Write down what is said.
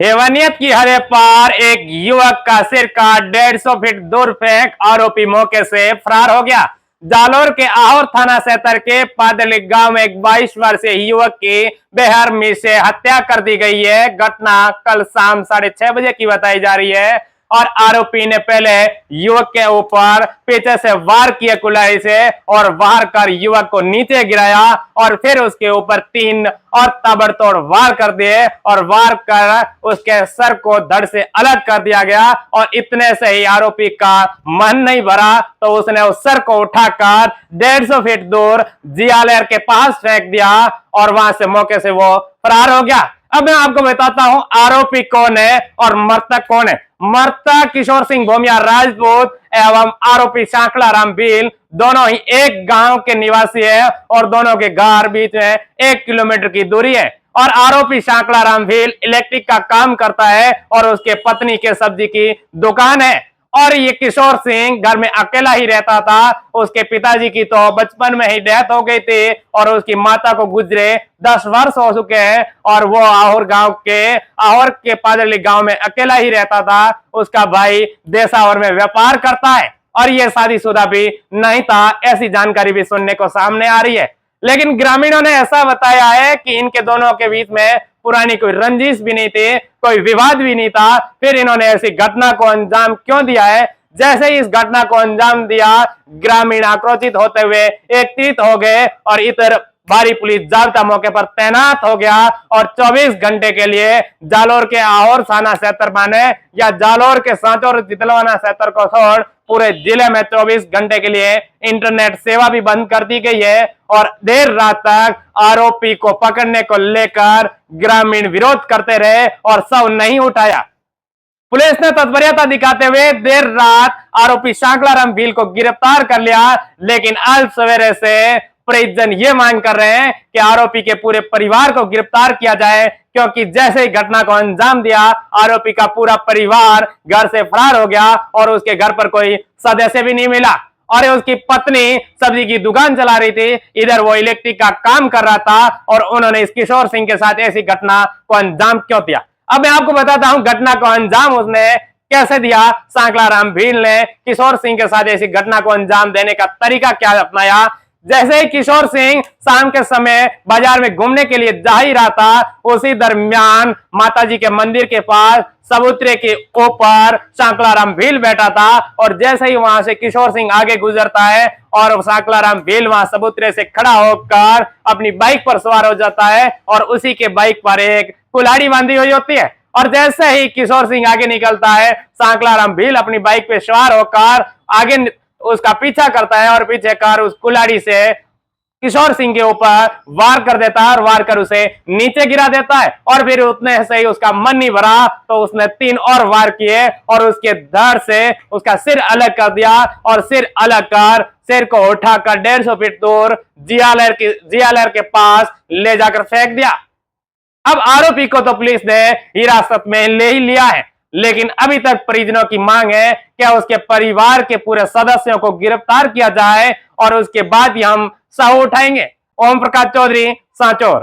हैवानियत की हद पार एक युवक का सिर काट 150 फीट दूर फेंक आरोपी मौके से फरार हो गया। जालोर के आहोर थाना क्षेत्र के पादली गांव में एक 22 वर्षीय युवक की बेरहमी से हत्या कर दी गई है। घटना कल शाम 6:30 बजे की बताई जा रही है और आरोपी ने पहले युवक के ऊपर पीछे से वार किया कुल्हाड़ी से और वार कर युवक को नीचे गिराया और फिर उसके ऊपर 3 और ताबड़तोड़ वार कर दिए और वार कर उसके सर को धड़ से अलग कर दिया गया। और इतने से ही आरोपी का मन नहीं भरा तो उसने उस सर को उठाकर 150 फीट दूर जियालेर के पास फेंक दिया और वहां से मौके से वो फरार हो गया। अब मैं आपको बताता हूं आरोपी कौन है और मृतक कौन है। मृतक किशोर सिंह भोमिया राजपूत एवं आरोपी सांकला राम भील दोनों ही एक गांव के निवासी है और दोनों के घर बीच में 1 किलोमीटर की दूरी है। और आरोपी सांकला राम भील इलेक्ट्रिक का काम करता है और उसके पत्नी के सब्जी की दुकान है। और ये किशोर सिंह घर में अकेला ही रहता था। उसके पिताजी की तो बचपन में ही डेथ हो गई थी और उसकी माता को गुजरे 10 वर्ष हो चुके हैं और वो आहोर के पादली गांव में अकेला ही रहता था। उसका भाई देसावर में व्यापार करता है और ये शादीशुदा भी नहीं था, ऐसी जानकारी भी सुनने को सामने आ रही है। लेकिन ग्रामीणों ने ऐसा बताया है कि इनके दोनों के बीच में पुरानी कोई रंजिश भी नहीं थी, कोई विवाद भी नहीं था। फिर इन्होंने ऐसी घटना को अंजाम क्यों दिया है? जैसे ही इस घटना को अंजाम दिया ग्रामीण आक्रोशित होते हुए एकत्रित हो गए और इधर भारी पुलिस जाब्ता मौके पर तैनात हो गया और 24 घंटे के लिए जालोर के आहोर थाना क्षेत्र माने या जालोर के सांचौर तितलवाना क्षेत्र को छोड़ पूरे जिले में 24 घंटे के लिए इंटरनेट सेवा भी बंद कर दी गई है। और देर रात तक आरोपी को पकड़ने को लेकर ग्रामीण विरोध करते रहे और शव नहीं उठाया। पुलिस ने तत्परता दिखाते हुए देर रात आरोपी सांकला राम भील को गिरफ्तार कर लिया। लेकिन आज सवेरे से परिजन ये मांग कर रहे हैं कि आरोपी के पूरे परिवार को गिरफ्तार किया जाए, क्योंकि जैसे ही घटना को अंजाम दिया आरोपी का पूरा परिवार घर से फरार हो गया और उसके घर पर कोई सदस्य भी नहीं मिला। और उसकी पत्नी सब्जी की दुकान चला रही थी, इधर वो इलेक्ट्रिक का काम कर रहा था और उन्होंने इस किशोर सिंह के साथ ऐसी घटना को अंजाम क्यों दिया। अब मैं आपको बताता हूं घटना को अंजाम उसने कैसे दिया। सांकला राम भील ने किशोर सिंह के साथ ऐसी घटना को अंजाम देने का तरीका क्या अपनाया। जैसे ही किशोर सिंह शाम के समय बाजार में घूमने के लिए जा ही रहा था, उसी दरमियान माताजी के मंदिर के पास चबूतरे के ऊपर सांकला राम भील बैठा था और जैसे ही वहां से किशोर सिंह आगे गुजरता है और सांकला राम भील वहां चबूतरे से खड़ा होकर अपनी बाइक पर सवार हो जाता है और उसी के बाइक पर एक कुल्हाड़ी बांधी हुई होती है। और जैसे ही किशोर सिंह आगे निकलता है सांकला राम भील अपनी बाइक पे सवार होकर आगे उसका पीछा करता है और पीछे कार उस कुल्हाड़ी से किशोर सिंह के ऊपर वार कर देता है और वार कर उसे नीचे गिरा देता है। और फिर उतने से ही उसका मन नहीं भरा तो उसने 3 और वार किए और उसके धड़ से उसका सिर अलग कर दिया और सिर अलग कर सिर को उठाकर 150 फीट दूर जियालेर के पास ले जाकर फेंक दिया। अब आरोपी को तो पुलिस ने हिरासत में ले ही लिया है, लेकिन अभी तक परिजनों की मांग है कि उसके परिवार के पूरे सदस्यों को गिरफ्तार किया जाए और उसके बाद ही हम सह उठाएंगे। ओम प्रकाश चौधरी, सांचौर।